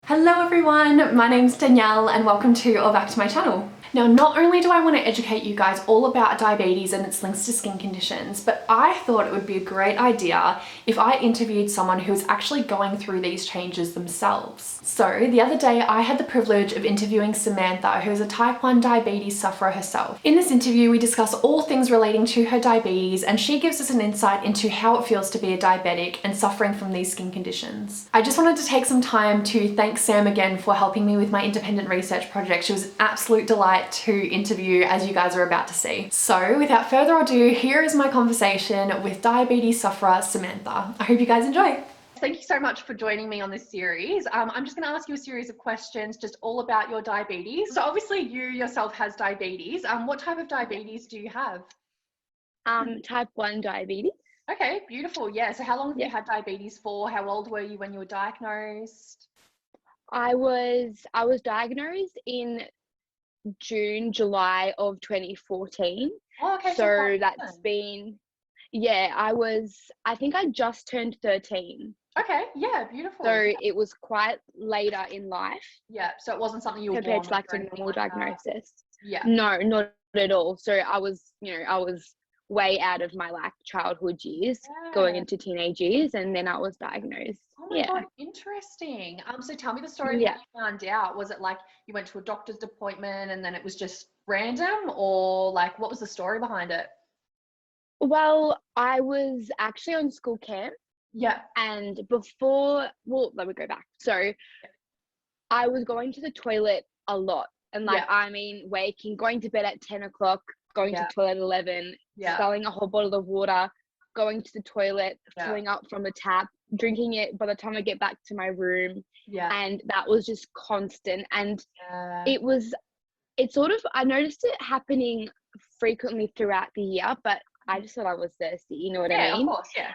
Hello everyone, my name's Danielle and welcome to or back to my channel. Now, not only do I want to educate you guys all about diabetes and its links to skin conditions, but I thought it would be a great idea if I interviewed someone who's actually going through these changes themselves. So the other day I had the privilege of interviewing Samantha, who is a type 1 diabetes sufferer herself. In this interview, we discuss all things relating to her diabetes and she gives us an insight into how it feels to be a diabetic and suffering from these skin conditions. I just wanted to take some time to thank Sam again for helping me with my independent research project. She was an absolute delight to interview, as you guys are about to see. So without further ado, here is my conversation with diabetes sufferer Samantha. I hope you guys enjoy. Thank you so much for joining me on this series. I'm just going to ask you a series of questions just all about your diabetes. So obviously you yourself has diabetes. What type of diabetes do you have? Type 1 diabetes. Okay, beautiful. Yeah. So how long have you had diabetes for? How old were you when you were diagnosed? I was diagnosed in July of 2014. Oh, okay. So that's been, I think I just turned 13. Okay, yeah, beautiful. So Yeah. it was quite later in life. Yeah, so it wasn't something you were compared born to like with or the anything normal like that. diagnosis. Yeah. No, not at all. So I was way out of my like childhood years, going into teenage years, and then I was diagnosed. Oh my God, interesting. So tell me the story of how you found out. Was it like you went to a doctor's appointment and then it was just random, or like what was the story behind it? Well, I was actually on school camp. Yeah. And let me go back. So I was going to the toilet a lot. And going to bed at 10 o'clock, going to the toilet at 11, spilling a whole bottle of water, going to the toilet, filling up from the tap, drinking it by the time I get back to my room. And that was just constant. And I noticed it happening frequently throughout the year, but I just thought I was thirsty, you know what I mean? Of course, yeah.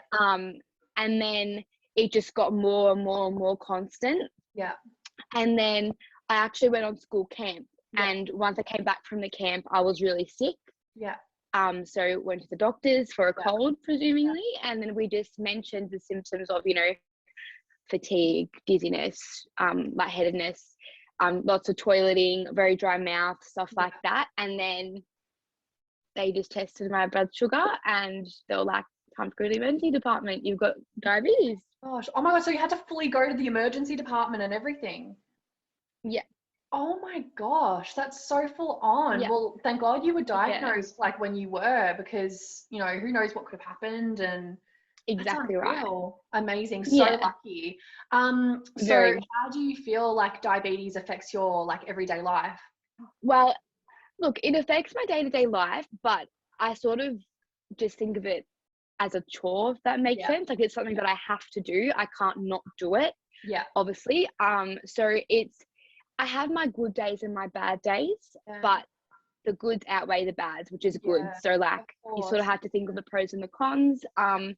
And then it just got more and more and more constant. Yeah. And then I actually went on school camp. And once I came back from the camp, I was really sick. Yeah. So went to the doctors for a cold, presumably. And then we just mentioned the symptoms of, fatigue, dizziness, lightheadedness, lots of toileting, very dry mouth, stuff like that. And then they just tested my blood sugar and they were like, time to go to the emergency department. You've got diabetes. Gosh. Oh my God. So you had to fully go to the emergency department and everything? Yeah. Oh my gosh, that's so full on. Yeah. Well, thank God you were diagnosed like when you were, because who knows what could have happened. And exactly right. Amazing. So lucky. So how do you feel like diabetes affects your like everyday life? Well, look, it affects my day-to-day life, but I sort of just think of it as a chore, if that makes sense. Like it's something that I have to do. I can't not do it. Yeah. Obviously. So I have my good days and my bad days, but the goods outweigh the bads, which is good. So like you sort of have to think of the pros and the cons. And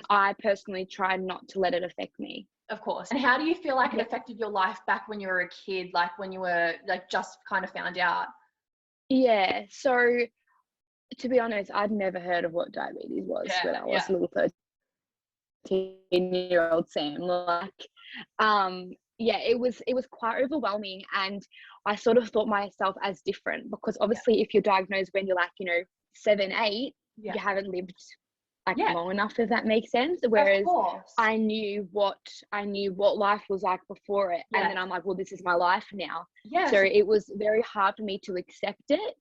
I personally try not to let it affect me. Of course. And how do you feel like it affected your life back when you were a kid, like when you were like just kind of found out? Yeah. So to be honest, I'd never heard of what diabetes was when I was a little 13-year-old Sam. It was quite overwhelming, and I sort of thought myself as different because obviously if you're diagnosed when you're like 7, 8, you haven't lived like long enough, if that makes sense. Whereas I knew what life was like before it, and then I'm like, well, this is my life now. So it was very hard for me to accept it.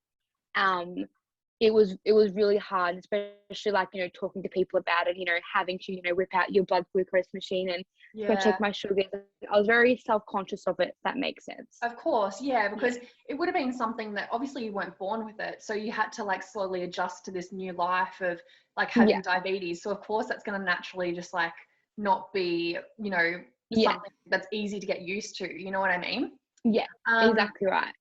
It was really hard, especially like talking to people about it, having to whip out your blood glucose machine and go check my sugars. I was very self-conscious of it, if that makes sense. Of course, because it would have been something that obviously you weren't born with it, so you had to like slowly adjust to this new life of like having diabetes. So of course that's going to naturally just like not be something that's easy to get used to, you know what I mean? Exactly right.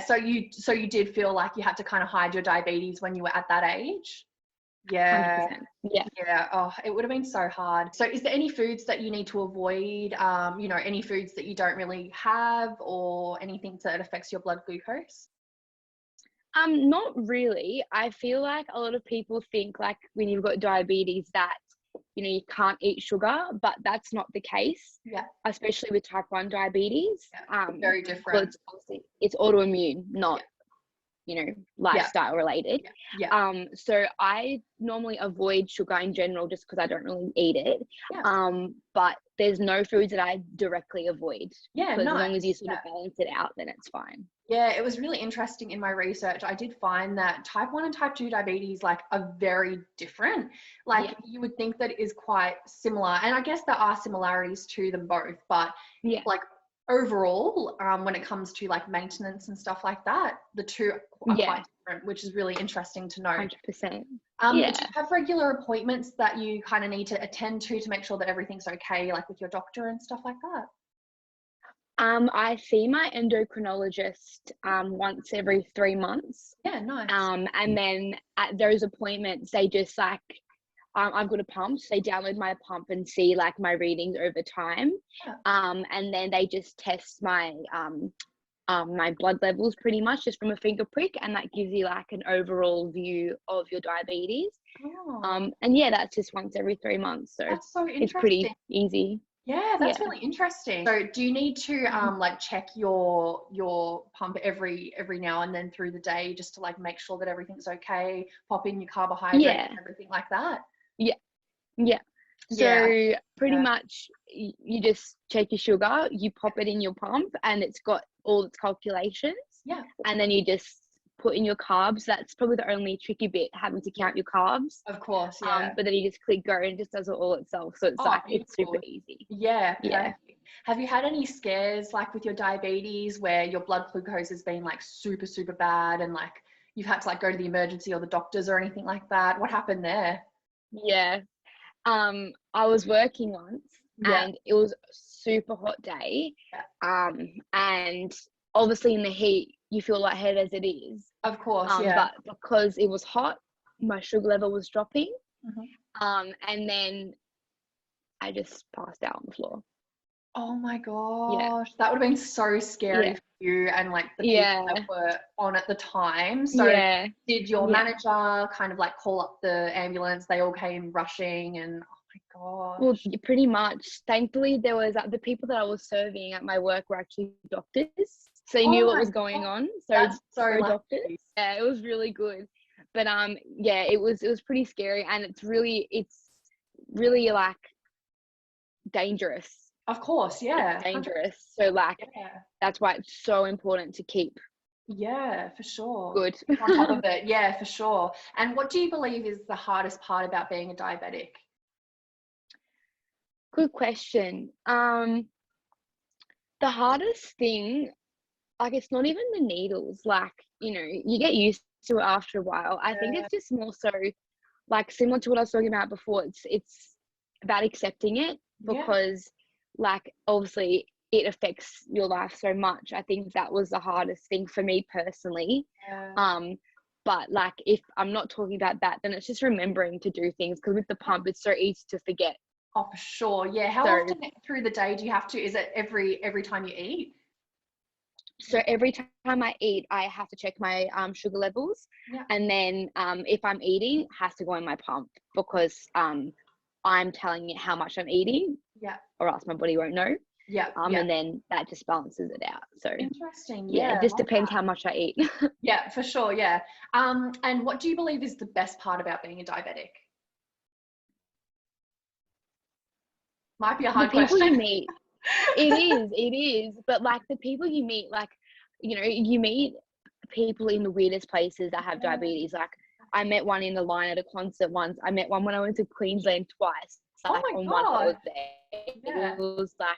So you did feel like you had to kind of hide your diabetes when you were at that age? 100%. Oh, it would have been so hard. So is there any foods that you need to avoid, any foods that you don't really have, or anything that affects your blood glucose? Not really. I feel like a lot of people think like when you've got diabetes that you can't eat sugar, but that's not the case. Yeah. Especially with type 1 diabetes. Yeah. Very different. It's autoimmune, not lifestyle related. Yeah. So I normally avoid sugar in general just because I don't really eat it. Yeah. But there's no foods that I directly avoid. Yeah, Because nice. as long as you sort of balance it out, then it's fine. Yeah, it was really interesting in my research. I did find that type 1 and type 2 diabetes like are very different. Like you would think that it is quite similar. And I guess there are similarities to them both, but like overall, when it comes to like maintenance and stuff like that, the two are quite different, which is really interesting to know. 100%. Do you have regular appointments that you kind of need to attend to make sure that everything's okay, like with your doctor and stuff like that? I see my endocrinologist once every 3 months. Yeah, nice. And then at those appointments, they just like, I've got a pump, so they download my pump and see like my readings over time. Yeah. And then they just test my my blood levels pretty much just from a finger prick, and that gives you like an overall view of your diabetes. And yeah, that's just once every 3 months, so that's so interesting. It's pretty easy. Yeah, that's really interesting. So do you need to like check your pump every now and then through the day just to like make sure that everything's okay, pop in your carbohydrates and everything like that? So pretty much you just check your sugar, you pop it in your pump, and it's got all its calculations. And then you just put in your carbs. That's probably the only tricky bit, having to count your carbs. Of course, but then you just click go and it just does it all itself. So it's it's super easy. Yeah, perfect. Have you had any scares like with your diabetes where your blood glucose has been like super, super bad and like you've had to like go to the emergency or the doctors or anything like that? What happened there? Yeah. I was working once and it was a super hot day. And obviously in the heat, you feel lightheaded as it is. Of course, But because it was hot, my sugar level was dropping. And then I just passed out on the floor. Oh my gosh, that would have been so scary for you and like the people that were on at the time. So did your manager kind of like call up the ambulance? They all came rushing and oh my gosh. Well, pretty much. Thankfully, there was the people that I was serving at my work were actually doctors. So they knew what was going on. So that's so doctors. Yeah, it was really good. But it was pretty scary, and it's really like dangerous. Of course, it's dangerous. So like that's why it's so important to keep for sure good on top of it. For sure. And what do you believe is the hardest part about being a diabetic? Good question. The hardest thing, like, it's not even the needles. Like, you get used to it after a while. I think it's just more so like similar to what I was talking about before. It's about accepting it because like obviously it affects your life so much. I think that was the hardest thing for me personally. But like if I'm not talking about that, then it's just remembering to do things, because with the pump it's so easy to forget. Oh, for sure. Yeah. How often through the day do you have to? Is it every time you eat? So every time I eat, I have to check my sugar levels, and then if I'm eating, it has to go in my pump, because I'm telling it how much I'm eating, or else my body won't know. And then that just balances it out. So interesting. It just depends how much I eat. Yeah, for sure. Yeah. And what do you believe is the best part about being a diabetic? Might be a hard question. The people you meet. It is. But like the people you meet, like, you meet people in the weirdest places that have diabetes. Like I met one in the line at a concert once. I met one when I went to Queensland twice. Like on one holiday. It was like,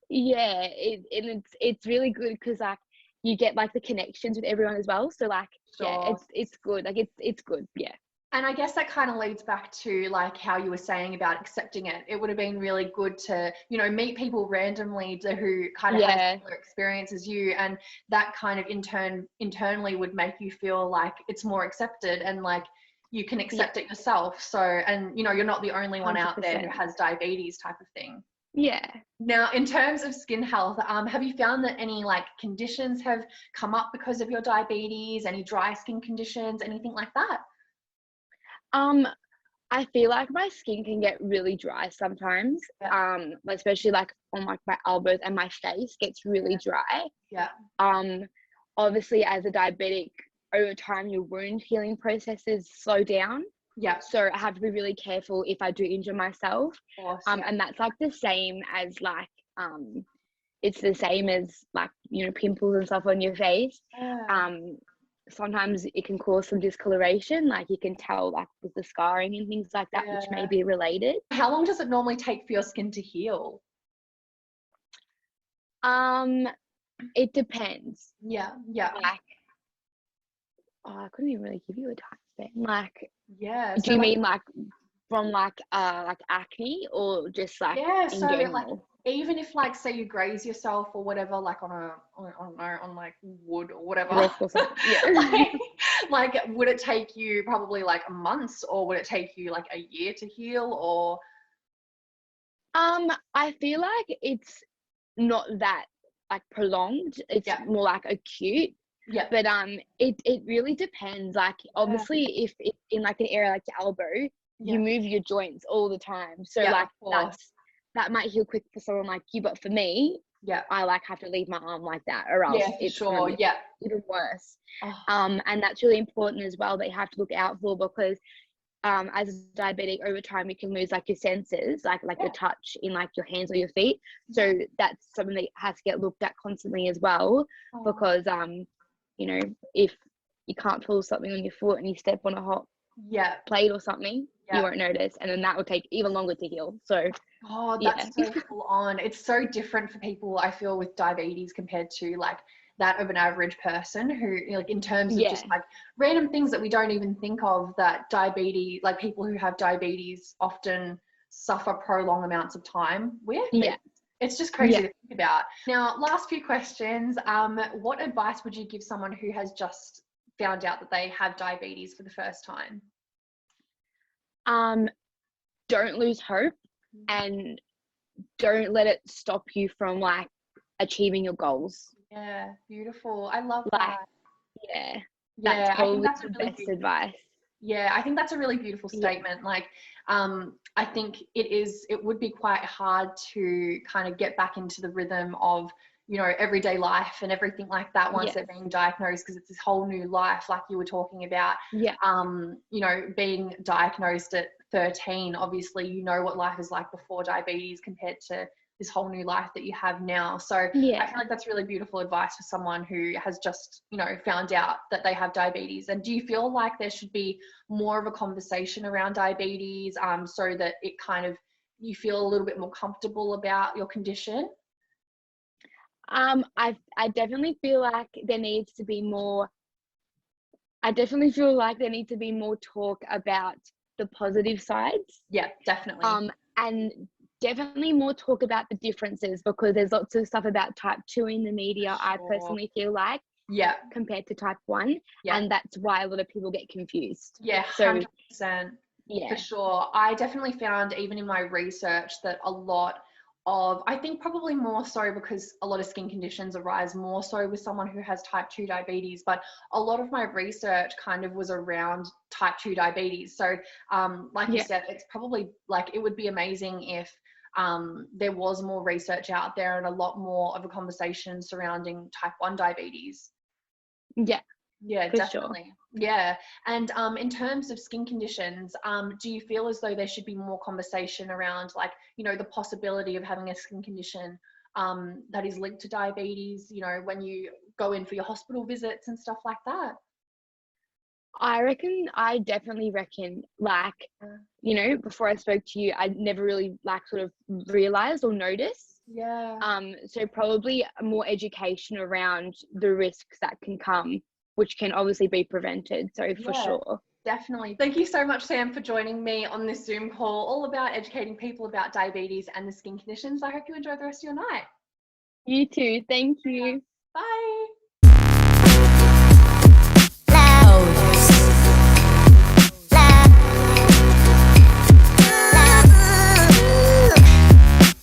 it's really good because like you get like the connections with everyone as well. So like, it's good. Like it's good. Yeah. And I guess that kind of leads back to like how you were saying about accepting it. It would have been really good to, meet people randomly who kind of have similar experience as you, and that kind of internally would make you feel like it's more accepted and like you can accept it yourself. So, and you're not the only one 100%. Out there who has diabetes type of thing. Yeah. Now, in terms of skin health, have you found that any like conditions have come up because of your diabetes? Any dry skin conditions, anything like that? I feel like my skin can get really dry sometimes. Especially like on like my elbows and my face gets really dry. Obviously as a diabetic, over time your wound healing processes slow down. So I have to be really careful if I do injure myself. And that's like the same as like it's the same as like, you know, pimples and stuff on your face. Sometimes it can cause some discoloration, like you can tell like with the scarring and things like that, which may be related. How long does it normally take for your skin to heal? It depends. Like, I couldn't even really give you a time span. Like, so do you mean like from like acne or just like in general? Like, even if like say you graze yourself or whatever, like on like wood or whatever, like would it take you probably like months, or would it take you like a year to heal? Or I feel like it's not that like prolonged, it's more like acute. But it really depends. Like obviously if in like an area like your elbow, you move your joints all the time, so like that might heal quick for someone like you, but for me, I like have to leave my arm like that, or else it's gonna be even worse. And that's really important as well that you have to look out for, because as a diabetic, over time you can lose like your senses, like the touch in like your hands or your feet. So that's something that has to get looked at constantly as well, because you know, if you can't feel something on your foot and you step on a hot plate or something, you won't notice, and then that will take even longer to heal. So that's so full on. It's so different for people, I feel, with diabetes compared to like that of an average person, who like in terms of just like random things that we don't even think of, that diabetes, like people who have diabetes often suffer prolonged amounts of time with. It's just crazy to think about. Now, last few questions. What advice would you give someone who has just found out that they have diabetes for the first time? Don't lose hope, and don't let it stop you from like achieving your goals. Beautiful. I love that. That's probably the best advice. I think that's a really beautiful statement. Like, I think it would be quite hard to kind of get back into the rhythm of, you know, everyday life and everything like that once they're being diagnosed, because it's this whole new life, like you were talking about. You know, being diagnosed at 13, obviously, you know what life is like before diabetes compared to this whole new life that you have now. So I feel like that's really beautiful advice for someone who has just, you know, found out that they have diabetes. And do you feel like there should be more of a conversation around diabetes, so that it kind of, you feel a little bit more comfortable about your condition? I definitely feel like there needs to be more. I definitely feel like there needs to be more talk about the positive sides. Definitely. And definitely more talk about the differences, because there's lots of stuff about type 2 in the media, I personally feel like, compared to type 1. And that's why a lot of people get confused. 100%. For sure. I definitely found, even in my research, that a lot of, I think probably more so because a lot of skin conditions arise more so with someone who has type 2 diabetes, but a lot of my research kind of was around type 2 diabetes. So like you said, it's probably like, it would be amazing if there was more research out there and a lot more of a conversation surrounding type 1 diabetes. Definitely. And in terms of skin conditions, do you feel as though there should be more conversation around, like, you know, the possibility of having a skin condition that is linked to diabetes, you know, when you go in for your hospital visits and stuff like that? I definitely reckon, like, you know, before I spoke to you, I never really like sort of realized or noticed. So probably more education around the risks that can come, which can obviously be prevented. So for sure. Definitely. Thank you so much, Sam, for joining me on this Zoom call, all about educating people about diabetes and the skin conditions. I hope you enjoy the rest of your night. You too. Thank you. Bye.